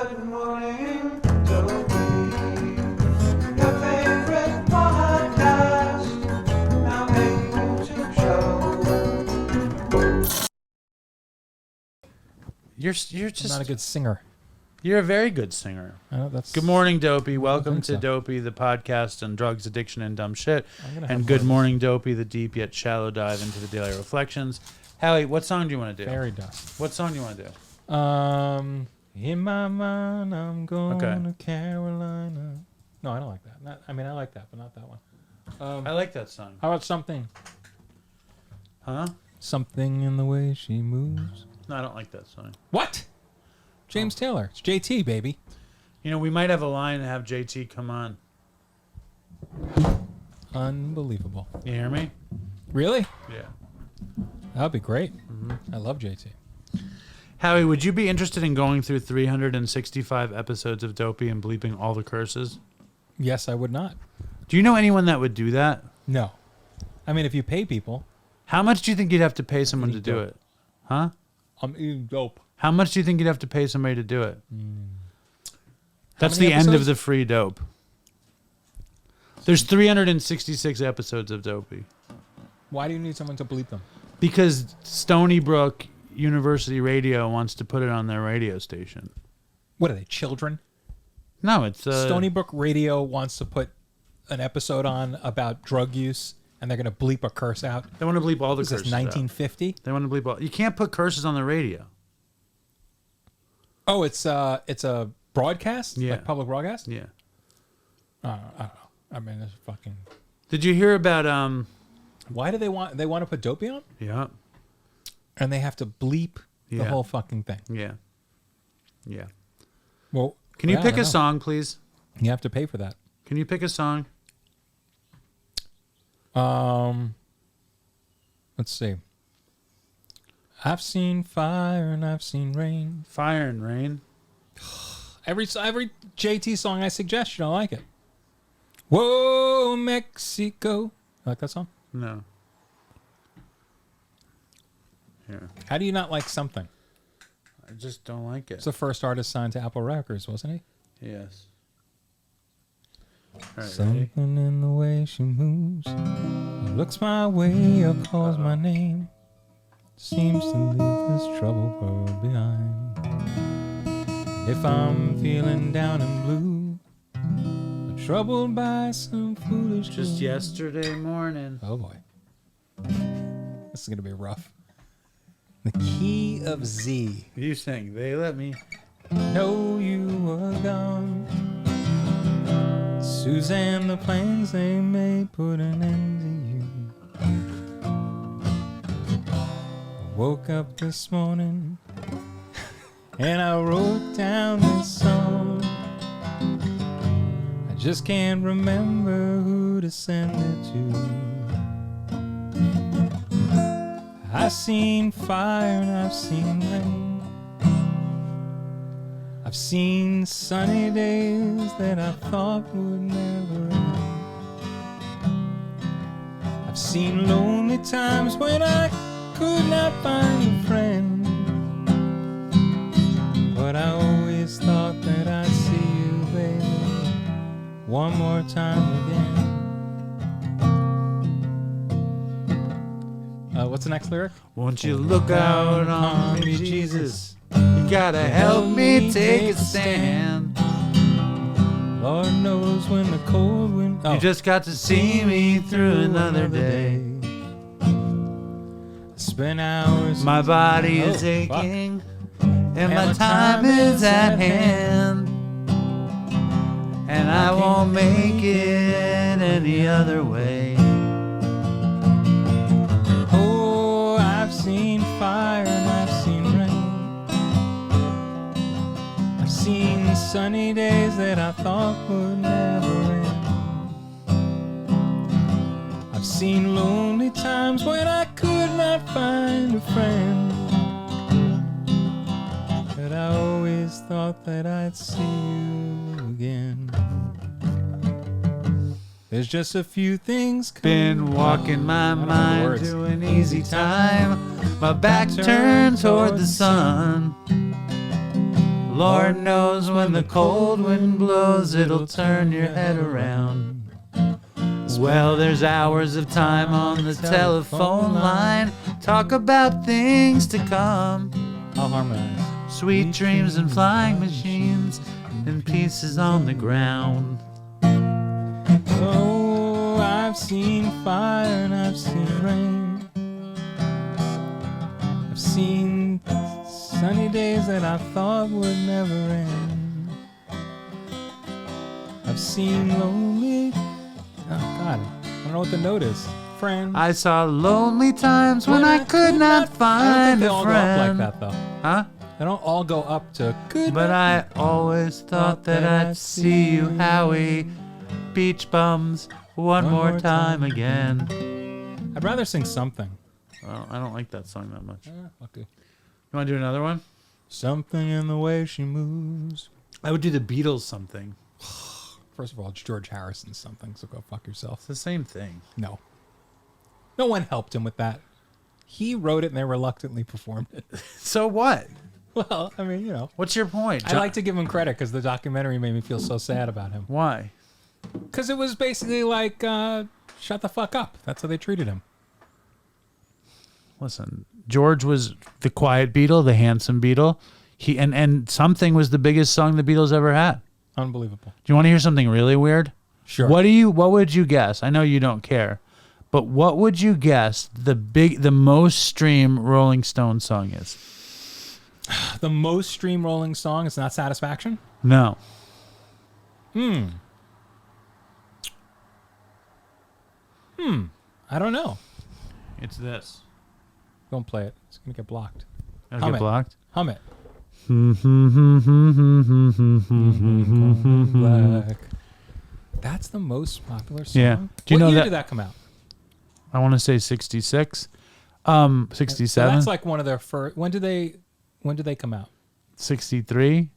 Good morning, Dopey. Your favorite podcast. Now a YouTube show. You're I'm just not a good singer. You're a very good singer. That's Good morning, Dopey. Welcome think to so. Dopey, the podcast on drugs, addiction, and dumb shit. I'm gonna And have Good more Morning, Dopey, the deep yet shallow dive into the daily reflections. Howie, what song do you want to do? Very dumb. What song do you want to do? In my mind, I'm going Okay. to Carolina. No, I don't like that. I like that, but not that one. I like that song. How about something? Huh? Something in the way she moves. No, I don't like that song. What? James Taylor. It's JT, baby. You know, we might have a line and have JT come on. Unbelievable. You hear me? Really? Yeah. That would be great. I love JT. Howie, would you be interested in going through 365 episodes of Dopey and bleeping all the curses? Yes, I would not. Do you know anyone that would do that? No. I mean, if you pay people, How much do you think you'd have to pay someone to Eat do dope. it? Huh? I'm eating dope. How much do you think you'd have to pay somebody to do it? That's many the end of episodes? the free dope. There's 366 episodes of Dopey. Why do you need someone to bleep them? Because Stony Brook University Radio wants to put it on their radio station. What are they, children? No, it's Stony Brook Radio wants to put an episode on about drug use, and they're going to bleep a curse out. They want to bleep all the Is this curses out. 1950? They want to bleep all. You can't put curses on the radio. Oh, it's a broadcast? Yeah. Like public broadcast? Yeah. I don't know. I mean, it's fucking... Did you hear about Why do they want to put Dopey on? Yeah. And they have to bleep the Yeah. whole fucking thing. Yeah. Yeah. Well, Can you yeah, I pick don't a know. song, please? You have to pay for that. Can you pick a song? Let's see. I've seen fire and I've seen rain. Fire and Rain. Every JT song I suggest, you don't like it. Whoa, Mexico. You like that song? No. Here. How do you not like something? I just don't like it. It's the first artist signed to Apple Records, wasn't he? Yes. All right, ready? Something in the way she moves, looks my way or calls my name, seems to leave this trouble world behind. If I'm feeling down and blue, or troubled by some foolish Just mood. yesterday morning. Oh boy, this is gonna be rough. The key of Z. You sing. They let me. Know you were gone. Suzanne, the plans they made put an end to you. I woke up this morning and I wrote down this song. I just can't remember who to send it to. I've seen fire and I've seen rain. I've seen sunny days that I thought would never end. I've seen lonely times when I could not find a friend. But I always thought that I'd see you, baby, one more time again. What's the next lyric? Won't you look out on me, Jesus? You gotta help me take a stand. Lord knows when the cold wind... You just got to see me through another day. Spend hours... My body is fuck. aching, and my time is at hand. And I won't make it any other way. Oh, I've seen fire and I've seen rain. I've seen sunny days that I thought would never end. I've seen lonely times when I could not find a friend. But I always thought that I'd see you again. There's just a few things Been walking my know the mind words. to an easy time. My back turned toward the sun. Lord knows when the cold wind blows, it'll turn your head around. Well, there's hours of time on the telephone line. Talk about things to come. I'll harmonize. Sweet dreams and flying machines and pieces on the ground. Oh, I've seen fire and I've seen rain. I've seen sunny days that I thought would never end. I've seen lonely. Oh God, I don't know what the note is. Friend. I saw lonely times when I could not I don't think find they a all go up like friend. that though. Huh? They don't all go up to good. But I always thought that I'd see you, Howie. Beach bums, one more time again. I'd rather sing something. Well, I don't like that song that much. Okay. You want to do another one? Something in the way she moves. I would do the Beatles something. First of all, it's George Harrison's something, so go fuck yourself. It's the same thing. No. No one helped him with that. He wrote it and they reluctantly performed it. So what? Well, I mean, you know. What's your point? I like to give him credit because the documentary made me feel so sad about him. Why? Because it was basically like, shut the fuck up. That's how they treated him. Listen, George was the quiet Beatle, the handsome Beatle. He and Something was the biggest song the Beatles ever had. Unbelievable. Do you want to hear something really weird? Sure. What would you guess? I know you don't care. But what would you guess the most streamed Rolling Stone song is? The most streamed Rolling song is not Satisfaction? No. I don't know. It's this. Don't play it. It's going to get blocked. I'll Hum get it. blocked. Hum it. Mm-hmm. Black. That's the most popular song? Yeah. Do you what know year that- did that come out? I want to say 66. 67. So that's like one of their first. When did they come out? 63.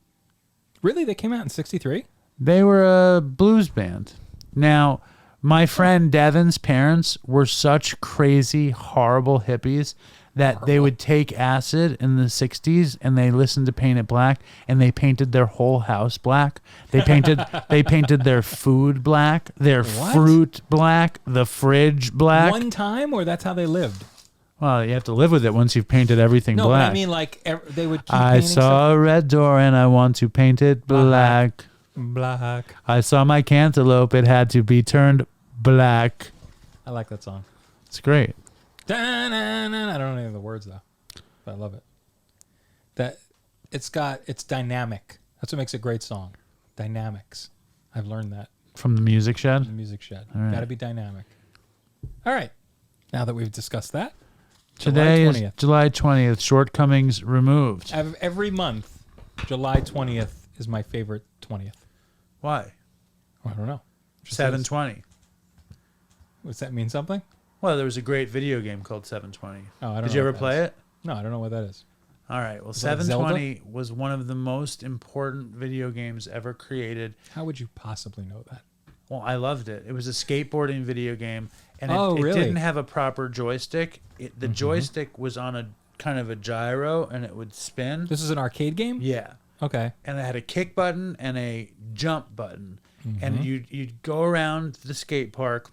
Really? They came out in 63? They were a blues band. Now, my friend Devin's parents were such crazy, horrible hippies that they would take acid in the 60s and they listened to Paint It Black and they painted their whole house black. They painted their food black, their What? fruit black, the fridge black. One time, or that's how they lived? Well, you have to live with it once you've painted everything No, black. but I mean, like, they would keep I painting saw a red door and I want to paint it black. stuff black. I saw my cantaloupe, it had to be turned black. I like that song. It's great. Da-na-na-na. I don't know any of the words, though. But I love it. It's dynamic. That's what makes a great song. Dynamics. I've learned that From the Music in Shed? the music shed. All right. Got to be dynamic. All right. Now that we've discussed that, Today July is 20th. July 20th, Shortcomings Removed. Every month, July 20th is my favorite 20th. Why? Oh, I don't know. Just 720. Does that mean something? Well, there was a great video game called 720. Oh, I don't Did know you what ever that play is. it? No, I don't know what that is. All right. Well, Is that Zelda? 720 was one of the most important video games ever created. How would you possibly know that? Well, I loved it. It was a skateboarding video game, and Oh, it really? didn't have a proper joystick. The joystick was on a kind of a gyro, and it would spin. This is an arcade game? Yeah. Okay. And it had a kick button and a jump button. And you'd go around the skate park.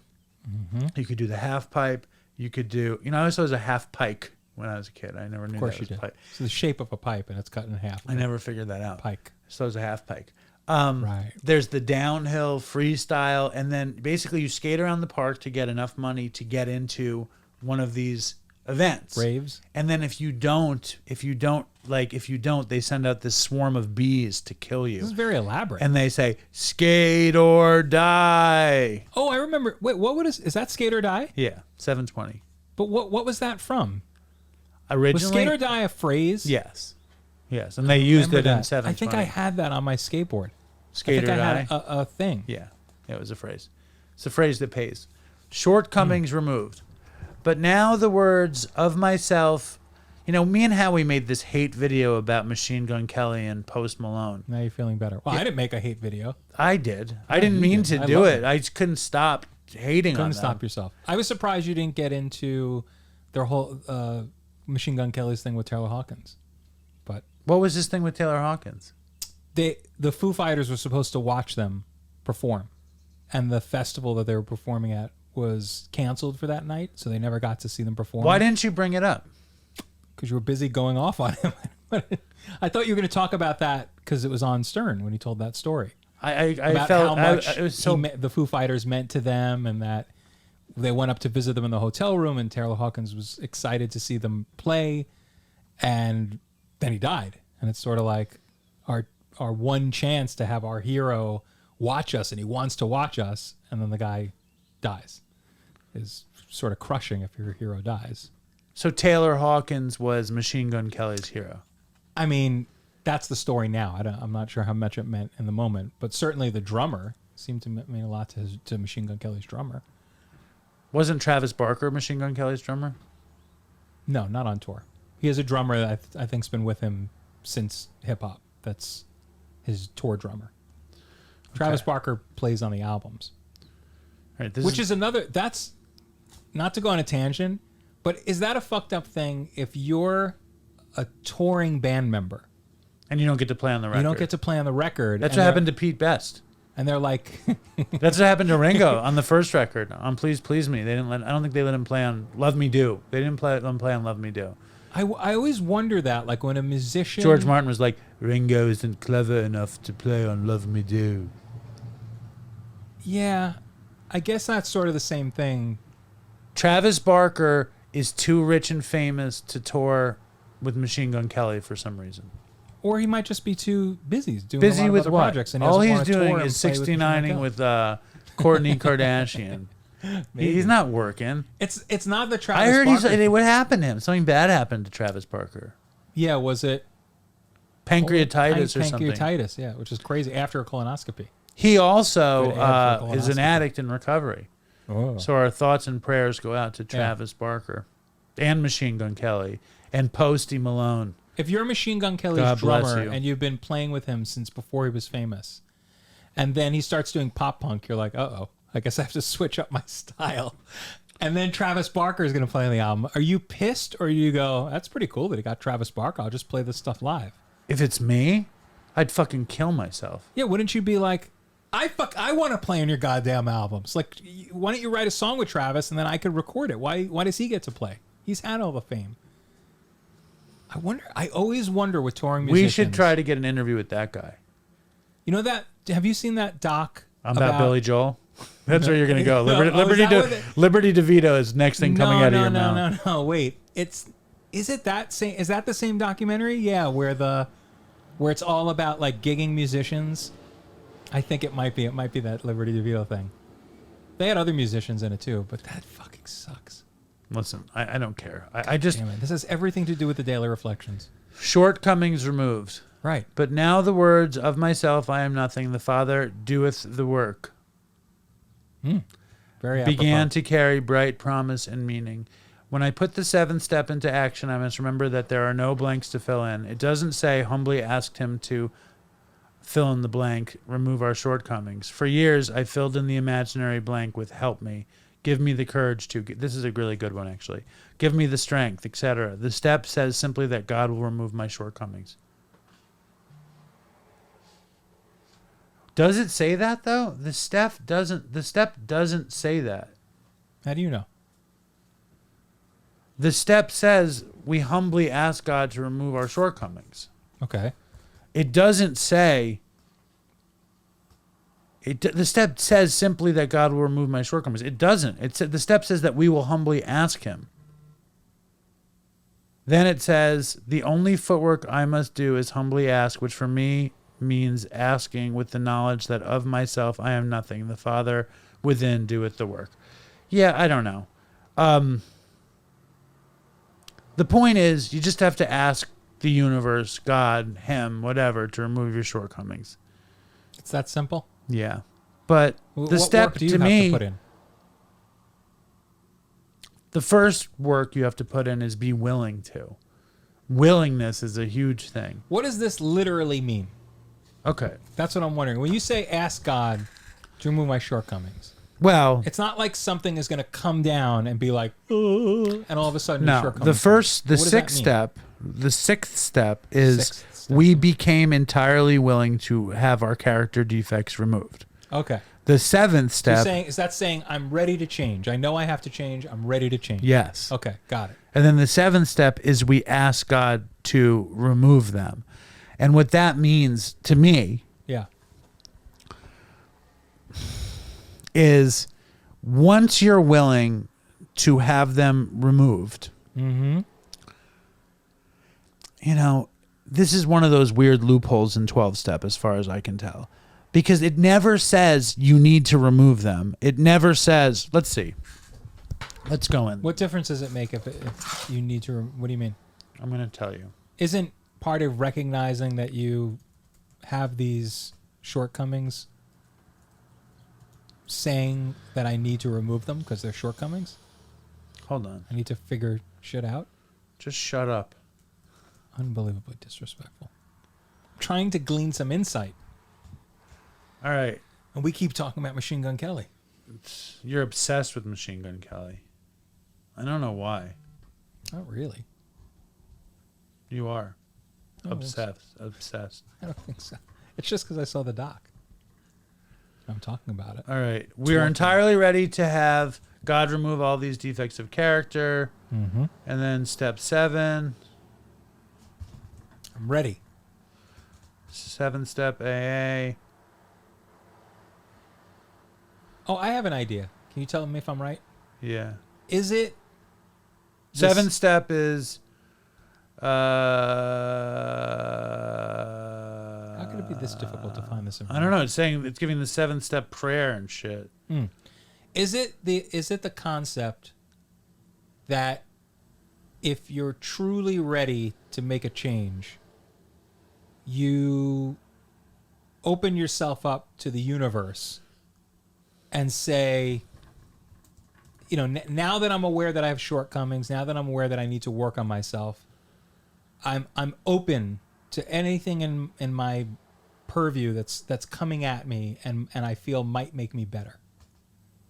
You could do the half pipe. You could do, I always thought it was a half pike when I was a kid. I never knew Of course that you was a did. pike. It's the shape of a pipe, and it's cut in half. I never figured that out. Pike. So it was a half pike. Right. There's the downhill freestyle, and then basically you skate around the park to get enough money to get into one of these events. Raves. And then if you don't, they send out this swarm of bees to kill you. This is very elaborate. And they say, skate or die. oh, I remember. Wait, is that Skate or Die? Yeah, 720. But what was that from? Was Originally, Skate or Die a phrase? yes. Yes, and they used Remember it in that. 720. I think I had that on my skateboard. Skate I think or I die. had a thing. Yeah, it was a phrase. It's a phrase that pays. Shortcomings removed. But now the words of myself. Me and Howie made this hate video about Machine Gun Kelly and Post Malone. Now you're feeling better. Well, I didn't make a hate video. I did. I didn't you mean did. to I do love it. it. I just couldn't stop hating on Couldn't them. stop yourself. I was surprised you didn't get into their whole Machine Gun Kelly's thing with Taylor Hawkins. But What was this thing with Taylor Hawkins? the Foo Fighters were supposed to watch them perform, and the festival that they were performing at was canceled for that night, so they never got to see them perform. Why didn't you bring it up? Because you were busy going off on him. I thought you were going to talk about that because it was on Stern when he told that story. I About felt how much it was so. the Foo Fighters meant to them, and that they went up to visit them in the hotel room, and Taylor Hawkins was excited to see them play, and then he died. And it's sort of like our one chance to have our hero watch us, and he wants to watch us, and then the guy dies. Is sort of crushing if your hero dies. So Taylor Hawkins was Machine Gun Kelly's hero. I mean, that's the story now. I'm not sure how much it meant in the moment, but certainly the drummer seemed to mean a lot to Machine Gun Kelly's drummer. Wasn't Travis Barker Machine Gun Kelly's drummer? No, not on tour. He has a drummer that I think's been with him since hip hop. That's his tour drummer. Travis Barker plays on the albums. All right, Which is another, that's, not to go on a tangent, but is that a fucked up thing if you're a touring band member? And you don't get to play on the record. You don't get to play on the record. That's what happened to Pete Best. And they're like... That's what happened to Ringo on the first record, on Please Please Me. They didn't let. I don't think they let him play on Love Me Do. They didn't let him play on Love Me Do. I always wonder that, like when a musician... George Martin was like, Ringo isn't clever enough to play on Love Me Do. Yeah, I guess that's sort of the same thing. Travis Barker is too rich and famous to tour with Machine Gun Kelly for some reason. Or he might just be too busy doing Busy a lot of with other what? projects. And he All doesn't he's wanna tour doing and is play with Machine Gun 69ing Kelly. with Kourtney Kardashian. He's not working. It's not the Travis I heard Barker. what happened to him? Something bad happened to Travis Barker. Yeah, was it Pancreatitis or something. Pancreatitis, yeah, which is crazy after a colonoscopy. He also Good ad for is an colonoscopy. addict in recovery. Oh. So our thoughts and prayers go out to Travis Barker and Machine Gun Kelly and Posty Malone. If you're Machine Gun Kelly's God bless drummer you. and you've been playing with him since before he was famous, and then he starts doing pop punk, you're like, uh-oh, I guess I have to switch up my style. And then Travis Barker is going to play on the album. Are you pissed, or do you go, that's pretty cool that he got Travis Barker, I'll just play this stuff live? If it's me, I'd fucking kill myself. Yeah, wouldn't you be like, I want to play on your goddamn albums. Like, why don't you write a song with Travis and then I could record it? Why does he get to play? He's had all the fame. I always wonder with touring musicians. We should try to get an interview with that guy. You know that, have you seen that doc About Billy Joel? That's where you're going to go. No, Liberty DeVito is next thing coming out of your mouth. No, wait. Is that the same documentary? Yeah, where it's all about like gigging musicians. I think it might be that Liberty DeVito thing. They had other musicians in it too, but that fucking sucks. Listen, I don't care. I just Damn it. This has everything to do with the Daily Reflections. shortcomings removed. Right. But now the words of myself, I am nothing. The Father doeth the work. Very Began apropos. to carry bright promise and meaning. When I put the seventh step into action, I must remember that there are no blanks to fill in. It doesn't say, humbly asked him to fill in the blank, remove our shortcomings. For years, I filled in the imaginary blank with help me, give me the courage to. This is a really good one, actually. Give me the strength, etc. The step says simply that God will remove my shortcomings. Does it say that though? The step doesn't say that. How do you know? The step says we humbly ask God to remove our shortcomings. Okay. It doesn't say. The step says simply that God will remove my shortcomings. It doesn't. The step says that we will humbly ask Him. Then it says the only footwork I must do is humbly ask, which for me means asking with the knowledge that of myself I am nothing. The Father within doeth the work. Yeah, I don't know. The point is, you just have to ask the universe, God, Him, whatever, to remove your shortcomings. It's that simple? Yeah. But the What step work do you to have me, to put in? the first work you have to put in is be willing to. Willingness is a huge thing. What does this literally mean? Okay. That's what I'm wondering. When you say ask God to remove my shortcomings, Well, it's not like something is going to come down and be like, and all of a sudden your no. shortcomings. The What does that sixth mean? step The sixth step is Sixth step. we became entirely willing to have our character defects removed. Okay. The seventh You're step, saying, is that saying I'm ready to change? I know I have to change. I'm ready to change. yes. Okay, got it. And then the seventh step is we ask God to remove them. And what that means to me Yeah. is once you're willing to have them removed, Mm-hmm. you know, this is one of those weird loopholes in 12 step as far as I can tell. Because it never says you need to remove them. It never says, let's see. Let's go in. What difference does it make if you need to? What do you mean? I'm going to tell you. Isn't part of recognizing that you have these shortcomings saying that I need to remove them because they're shortcomings? Hold on. I need to figure shit out? Just shut up. Unbelievably disrespectful. I'm trying to glean some insight. All right. And we keep talking about Machine Gun Kelly. You're obsessed with Machine Gun Kelly. I don't know why. Not really. You are. Oh, Obsessed. I don't think so. It's just because I saw the doc. I'm talking about it. All right. We are entirely ready to have God remove all these defects of character. Mm-hmm. And then step 7. I'm ready. 7th step AA. Oh, I have an idea. Can you tell me if I'm right? Yeah. Is it... 7th step is How could it be this difficult to find this I information? don't know. It's saying it's giving the 7th step prayer and shit. Is it the concept that if you're truly ready to make a change, you open yourself up to the universe and say, you know, now that I'm aware that I have shortcomings, now that I'm aware that I need to work on myself, I'm open to anything in my purview that's coming at me and I feel might make me better.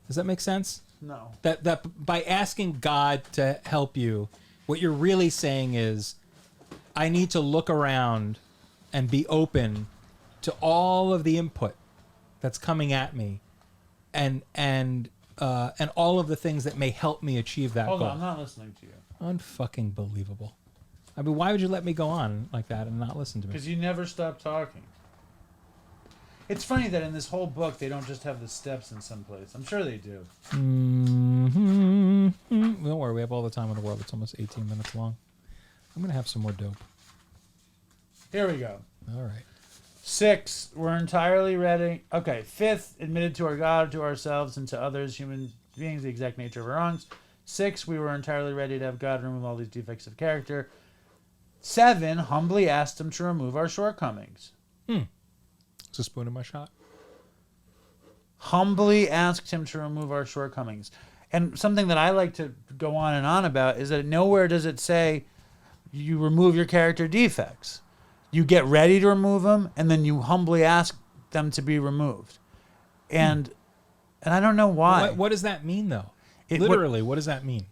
Does that make sense? No. That by asking God to help you, what you're really saying is, I need to look around and be open to all of the input that's coming at me, and all of the things that may help me achieve that Hold goal. on. I'm not listening to you. Unfucking believable. I mean, why would you let me go on like that and not listen to me? Because you never stop talking. It's funny that in this whole book, they don't just have the steps in some place. I'm sure they do. Mm-hmm. Don't worry, we have all the time in the world. It's almost 18 minutes long. I'm going to have some more dope. Here we go. All right. 6, we're entirely ready. Okay, 5th, admitted to our God, to ourselves, and to others, human beings, the exact nature of our wrongs. 6, we were entirely ready to have God remove all these defects of character. 7, humbly asked him to remove our shortcomings. Is a spoon in my shot? Humbly asked him to remove our shortcomings. And something that I like to go on and on about is that nowhere does it say you remove your character defects. You get ready to remove them, and then you humbly ask them to be removed. And I don't know why. What does that mean, though? It- Literally, what does that mean?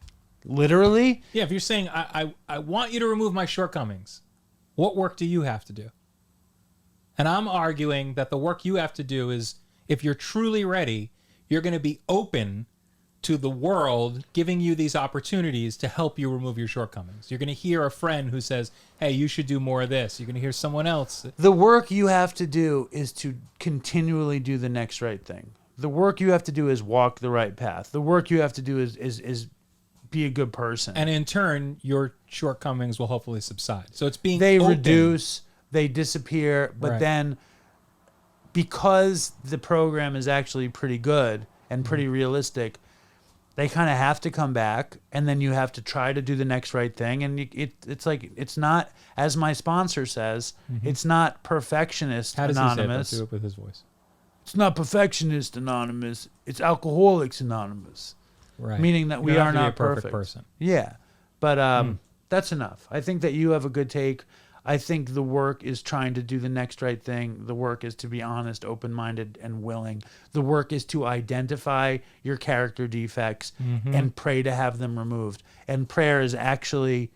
Literally? Yeah, if you're saying, I want you to remove my shortcomings, what work do you have to do? And I'm arguing that the work you have to do is, if you're truly ready, you're going to be open to the world giving you these opportunities to help you remove your shortcomings. You're going to hear a friend who says, hey, you should do more of this. You're going to hear someone else. The work you have to do is to continually do the next right thing. The work you have to do is walk the right path. The work you have to do is be a good person. And in turn, your shortcomings will hopefully subside. So it's being They open. reduce, they disappear, but Right. then because the program is actually pretty good and pretty realistic, they kind of have to come back, and then you have to try to do the next right thing. And it's like, it's not, as my sponsor says, it's not Perfectionist How does Anonymous. he say it? Do it with his voice. It's not Perfectionist Anonymous. It's Alcoholics Anonymous. Right. Meaning that You we don't are have to be not a perfect perfect. person. Yeah. But that's enough. I think that you have a good take. I think the work is trying to do the next right thing. The work is to be honest, open-minded, and willing. The work is to identify your character defects and pray to have them removed. And prayer is actually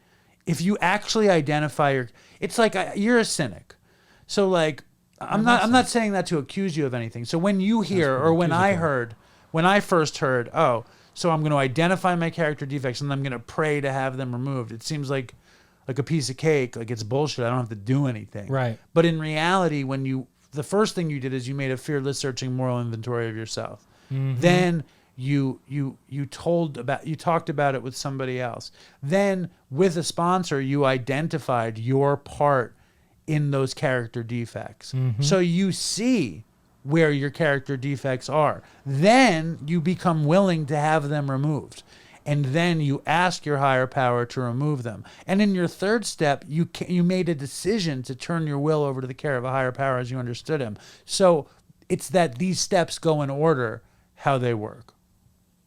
if you actually identify it's like you're a cynic. So like, I'm not saying that to accuse you of anything. So when you hear, or when I first heard, oh, so I'm going to identify my character defects and I'm going to pray to have them removed. It seems like a piece of cake, like it's bullshit. I don't have to do anything. Right. But in reality, the first thing you did is you made a fearless searching moral inventory of yourself. Mm-hmm. Then you talked about it with somebody else. Then with a sponsor, you identified your part in those character defects. Mm-hmm. So you see where your character defects are. Then you become willing to have them removed. And then you ask your higher power to remove them. And in your third step, you made a decision to turn your will over to the care of a higher power as you understood him. So it's that these steps go in order how they work.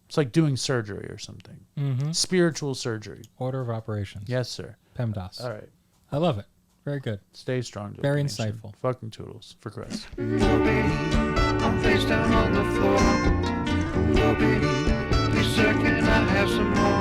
It's like doing surgery or something. Mm-hmm. Spiritual surgery. Order of operations. Yes, sir. PEMDAS. All right. I love it. Very good. Stay strong. Dopey Very Nation. insightful. Fucking toodles for Chris. Dopey, I'm face down on the floor. Dopey, please sir, can I have some more?